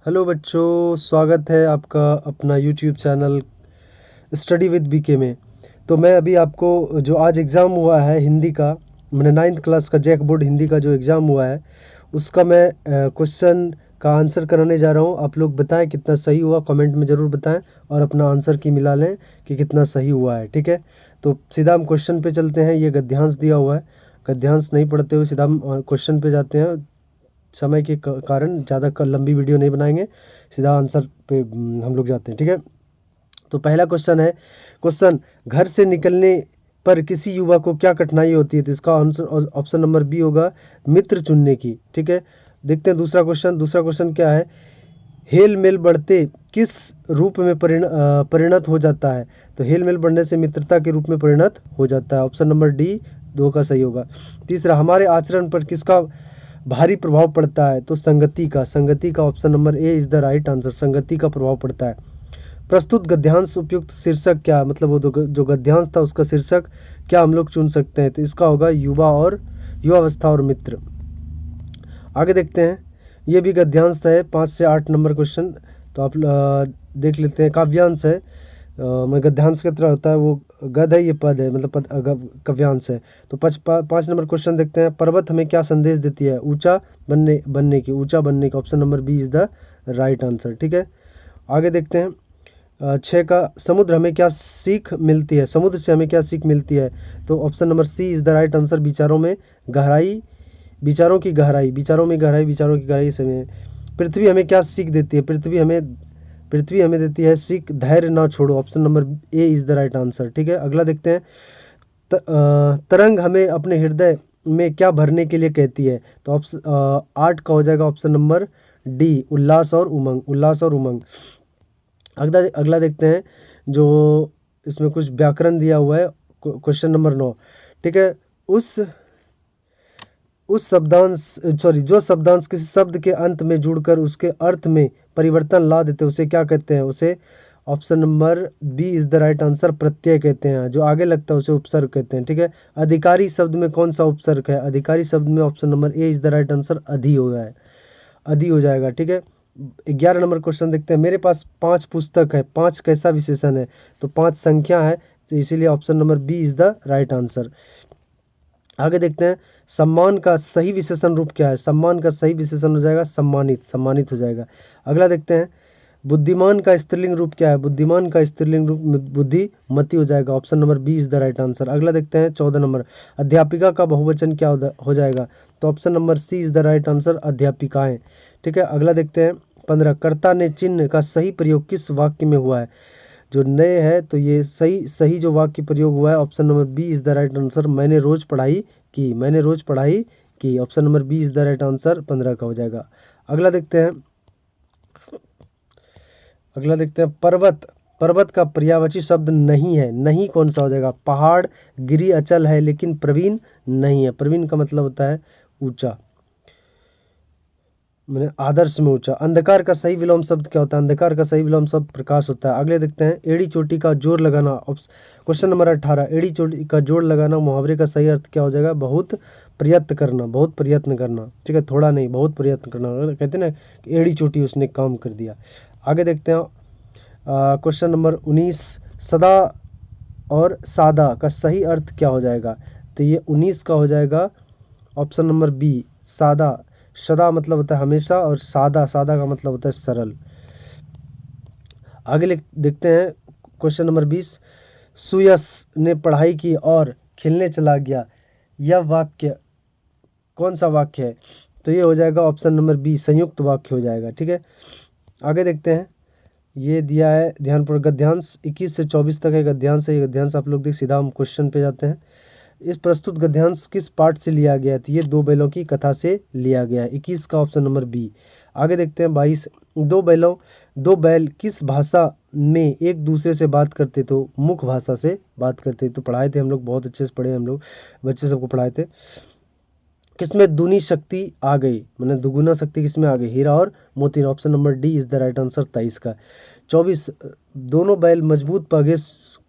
Hello बच्चों, स्वागत है आपका अपना YouTube channel study with BK में। तो मैं अभी आपको जो आज एग्ज़ाम हुआ है हिंदी का, मैंने 9th क्लास का जैक बोर्ड हिंदी का जो एग्ज़ाम हुआ है उसका मैं क्वेश्चन का आंसर कराने जा रहा हूँ। आप लोग बताएं कितना सही हुआ, कमेंट में ज़रूर बताएं और अपना आंसर की मिला लें कि कितना सही हुआ है। ठीक है, तो सीधा हम क्वेश्चन पे चलते हैं। ये गद्यांश दिया हुआ है, गद्यांश नहीं पढ़ते हुए सीधा हम क्वेश्चन पे जाते हैं। समय के कारण ज़्यादा लंबी वीडियो नहीं बनाएंगे, सीधा आंसर पे हम लोग जाते हैं। ठीक है, तो पहला क्वेश्चन है, क्वेश्चन घर से निकलने पर किसी युवा को क्या कठिनाई होती है? तो इसका आंसर ऑप्शन नंबर बी होगा, मित्र चुनने की। ठीक है, देखते हैं दूसरा क्वेश्चन। दूसरा क्वेश्चन क्या है, हेल मेल बढ़ते किस रूप में परिणत हो जाता है? तो हेल मेल बढ़ने से मित्रता के रूप में परिणत हो जाता है। ऑप्शन नंबर डी 2 का सही होगा। तीसरा, हमारे आचरण पर किसका भारी प्रभाव पड़ता है? तो संगति का। संगति का option number A is the right answer, संगति का प्रभाव पड़ता है। प्रस्तुत गद्यांश उपयुक्त शीर्षक क्या, मतलब वो जो गद्यांश था उसका शीर्षक क्या हम लोग चुन सकते हैं? तो इसका होगा युवावस्था और मित्र। आगे देखते हैं, ये भी गद्यांश है, 5 से 8 नंबर क्वेश्चन। तो आप देख लेते हैं। काव्यांश है, मैं गद्यांश की तरह होता है, वो गद है, ये पद है, मतलब काव्यांश है। तो 5 नंबर क्वेश्चन देखते हैं। पर्वत हमें क्या संदेश देती है? ऊंचा बनने की, ऊंचा बनने का। Option number B is the right answer. ठीक है, आगे देखते हैं। 6 का, समुद्र हमें क्या सीख मिलती है? समुद्र से हमें क्या सीख मिलती है? तो option number C is the right answer, विचारों में गहराई, विचारों की गहराई, विचारों में गहराई, विचारों की गहराई से में। पृथ्वी हमें क्या सीख देती है? पृथ्वी हमें देती है सीख, धैर्य ना छोड़ो। Option number A is the right answer. ठीक है, अगला देखते हैं। तरंग हमें अपने हृदय में क्या भरने के लिए कहती है? तो ऑप्शन 8 का हो जाएगा ऑप्शन नंबर डी, उल्लास और उमंग, उल्लास और उमंग। अगला देखते हैं, जो इसमें कुछ व्याकरण दिया हुआ है, क्वेश्चन नंबर 9। ठीक है, उस शब्दांश जो शब्दांश किसी शब्द के अंत में जुड़कर उसके अर्थ में परिवर्तन ला देते उसे क्या कहते हैं? उसे option number B is the right answer, प्रत्यय कहते हैं। जो आगे लगता है उसे उपसर्ग कहते हैं। ठीक है, अधिकारी शब्द में कौन सा उपसर्ग है? अधिकारी शब्द में option number A is the right answer, अधि हो जाए, अधि हो जाएगा। ठीक है, 11 नंबर क्वेश्चन देखते हैं। मेरे पास 5 पुस्तक है, 5 कैसा विशेषण है? तो 5 संख्या है, तो इसीलिए option number B is the right answer. आगे देखते हैं, सम्मान का सही विशेषण रूप क्या है? सम्मान का सही विशेषण हो जाएगा सम्मानित, सम्मानित हो जाएगा। अगला देखते हैं, बुद्धिमान का स्त्रीलिंग रूप क्या है? बुद्धिमान का स्त्रीलिंग रूप बुद्धिमती हो जाएगा। Option number B is the right answer. अगला देखते हैं 14 नंबर, अध्यापिका का बहुवचन क्या हो जाएगा? तो option number C is the right answer, अध्यापिकाएँ। ठीक है, अगला देखते हैं 15, कर्ता ने चिन्ह का सही प्रयोग किस वाक्य में हुआ है? जो नए है तो ये सही जो वाक्य प्रयोग हुआ है, option number B is the right answer, मैंने रोज पढ़ाई की, मैंने रोज पढ़ाई की। Option number B is the right answer, 15 का हो जाएगा। अगला देखते हैं, पर्वत। पर्वत का पर्यायवाची शब्द नहीं है, नहीं कौन सा हो जाएगा? पहाड़, गिरी, अचल है लेकिन प्रवीण नहीं है। प्रवीण का मतलब होता है ऊंचा, मैंने आदर्श में ऊंचा। अंधकार का सही विलोम शब्द क्या होता है? अंधकार का सही विलोम शब्द प्रकाश होता है। अगले देखते हैं, एड़ी चोटी का जोड़ लगाना। क्वेश्चन नंबर 18, एड़ी चोटी का जोड़ लगाना मुहावरे का सही अर्थ क्या हो जाएगा? बहुत प्रयत्न करना, बहुत प्रयत्न करना। ठीक है, थोड़ा नहीं, बहुत प्रयत्न करना। कहते हैं ना कि एड़ी चोटी उसने काम कर दिया। आगे देखते हैं, क्वेश्चन नंबर 19, सदा और सादा का सही अर्थ क्या हो जाएगा? तो ये 19 का हो जाएगा ऑप्शन नंबर बी, सादा। सदा मतलब होता है हमेशा, और सादा, सादा का मतलब होता है सरल। आगे देखते हैं, क्वेश्चन नंबर 20, सुयश ने पढ़ाई की और खेलने चला गया, यह वाक्य कौन सा वाक्य है? तो ये हो जाएगा ऑप्शन नंबर बी, संयुक्त वाक्य हो जाएगा। ठीक है, आगे देखते हैं, ये दिया है ध्यानपूर्वक, गद्यांश 21 से 24 तक है गद्यांश है। ये गद्यांश आप लोग देख, सीधा हम क्वेश्चन पे जाते हैं। इस प्रस्तुत गद्यांश किस पाठ से लिया गया है? तो ये दो बैलों की कथा से लिया गया है। 21 का ऑप्शन नंबर बी। आगे देखते हैं 22, दो बैल किस भाषा में एक दूसरे से बात करते? तो मुख भाषा से बात करते। तो पढ़ाए थे हम लोग, बहुत अच्छे से पढ़े हम लोग, बच्चे सबको पढ़ाए थे। किसमें दूनी शक्ति आ गई, मैंने दुगुना शक्ति किसमें आ गई? हीरा और मोती। Option number D is the right answer, 23 का। 24, दोनों बैल मजबूत पागे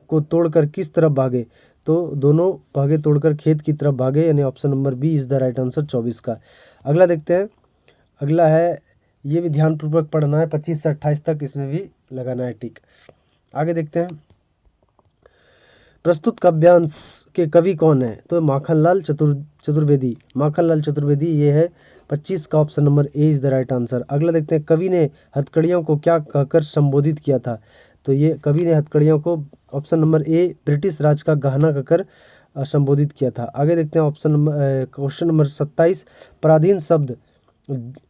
को तोड़कर किस तरफ भागे? तो दोनों भागे तोड़कर खेत की तरफ भागे, यानी option number B is the right answer, 24 का। अगला देखते हैं, अगला है ये भी ध्यानपूर्वक पढ़ना है, 25 से 28 तक इसमें भी लगाना है टिक। आगे देखते हैं, प्रस्तुत काव्यांश के कवि कौन है? तो माखनलाल चतुर्वेदी। माखनलाल चतुर्वेदी ये है 25 का option number A is the right answer. अगला देखते हैं, कवि ने हथकड़ियों को क्या कहकर संबोधित किया था? तो ये कवि ने हथकड़ियों को ऑप्शन नंबर ए ब्रिटिश राज का गहना कहकर संबोधित किया था। आगे देखते हैं क्वेश्चन नंबर 27, पराधीन शब्द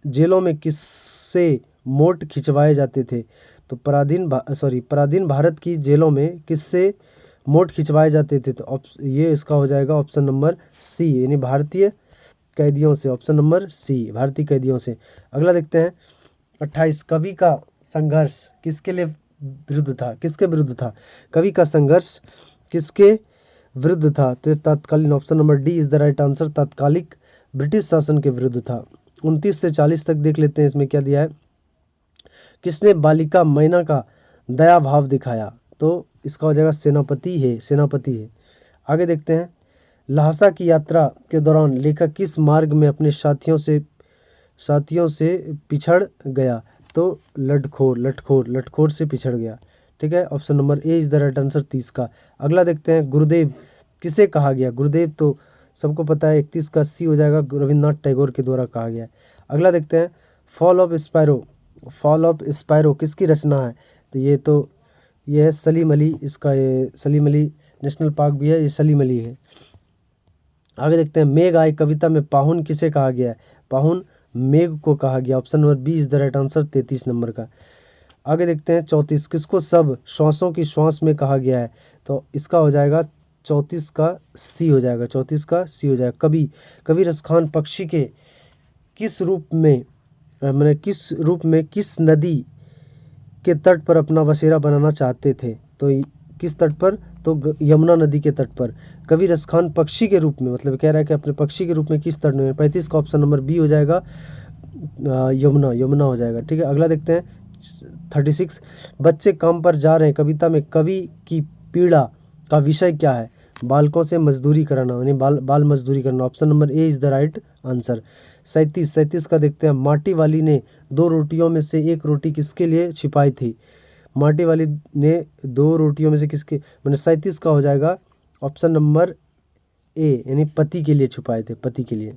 जेलों में किससे मोट खिंचवाए जाते थे? तो पराधीन भारत की जेलों में किससे मोट खिंचवाए जाते थे? तो ये इसका हो जाएगा ऑप्शन नंबर सी, यानी भारतीय कैदियों से। ऑप्शन नंबर सी, भारतीय कैदियों से। अगला देखते हैं 28, कवि का संघर्ष किसके लिए विरुद्ध था? किसके विरुद्ध था? कवि का संघर्ष किसके विरुद्ध था? तो तत्कालीन, option number D is the right answer, तत्कालिक ब्रिटिश शासन के विरुद्ध था। 29 से 40 तक देख लेते हैं, इसमें क्या दिया है। किसने बालिका मैना का दया भाव दिखाया? तो इसका हो जाएगा सेनापति है। आगे देखते हैं, ल्हासा की यात्रा के दौरान लेखक किस मार्ग में अपने साथियों से पिछड़ गया? तो लटखोर से पिछड़ गया। ठीक है, option number A is the right answer, 30 का। अगला देखते हैं, गुरुदेव किसे कहा गया? गुरुदेव तो सबको पता है, 31 का सी हो जाएगा, रविन्द्रनाथ टैगोर के द्वारा कहा गया है। अगला देखते हैं, फॉल ऑफ स्पायरो किसकी रचना है? तो ये है सलीम अली, इसका ये सलीम अली नेशनल पार्क भी है, ये सलीम अली है। आगे देखते हैं, मेघ आए कविता में पाहुन किसे कहा गया है? पाहुन मेघ को कहा गया। Option number B is the right answer, 33 नंबर का। आगे देखते हैं 34, किसको सब श्वासों की श्वास में कहा गया है? तो इसका हो जाएगा 34 का सी हो जाएगा, 34 का सी हो जाएगा। कवि रसखान पक्षी के किस रूप में किस नदी के तट पर अपना बसेरा बनाना चाहते थे? तो किस तट पर? तो यमुना नदी के तट पर। कवि रसखान पक्षी के रूप में, मतलब कह रहा है कि अपने पक्षी के रूप में किस तट में? 35 का ऑप्शन नंबर बी हो जाएगा, यमुना हो जाएगा। ठीक है, अगला देखते हैं 36, बच्चे काम पर जा रहे हैं कविता में कवि की पीड़ा का विषय क्या है? बालकों से मजदूरी कराना, यानी बाल मजदूरी करना। Option number A is the right answer. 37 का देखते हैं, माटी वाली ने 2 रोटियों में से 1 रोटी किसके लिए छिपाई थी? माटी वाली ने 2 रोटियों में से किसके, मैंने 37 का हो जाएगा ऑप्शन नंबर ए, यानी पति के लिए छुपाए थे, पति के लिए।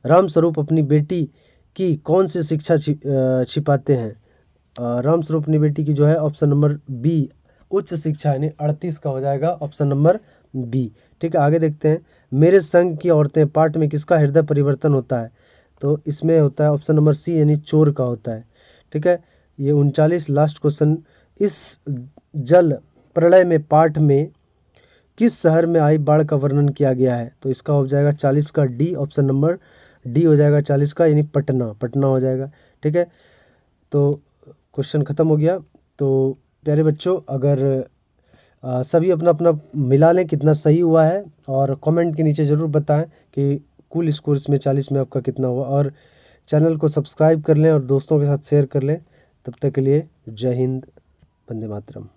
रामस्वरूप अपनी बेटी की कौन सी शिक्षा छिपाते हैं? रामस्वरूप अपनी बेटी की जो है ऑप्शन नंबर बी, उच्च शिक्षा, यानी 38 का हो जाएगा ऑप्शन नंबर बी। ठीक है, आगे देखते हैं, मेरे संग की औरतें पाठ में किसका हृदय परिवर्तन होता है? तो इसमें होता है ऑप्शन नंबर सी, यानी चोर का होता है। ठीक है, ये 39 लास्ट क्वेश्चन, इस जल प्रलय में पाठ में किस शहर में आई बाढ़ का वर्णन किया गया है? तो इसका हो जाएगा 40 का डी, ऑप्शन नंबर डी हो जाएगा 40 का, यानी पटना हो जाएगा। ठीक है, तो क्वेश्चन ख़त्म हो गया। तो प्यारे बच्चों, अगर सभी अपना अपना मिला लें कितना सही हुआ है, और कमेंट के नीचे ज़रूर बताएं कि कुल स्कोर इसमें 40 में आपका कितना हुआ, और चैनल को सब्सक्राइब कर लें और दोस्तों के साथ शेयर कर लें। तब तक के लिए जय हिंद, वंदे मातरम।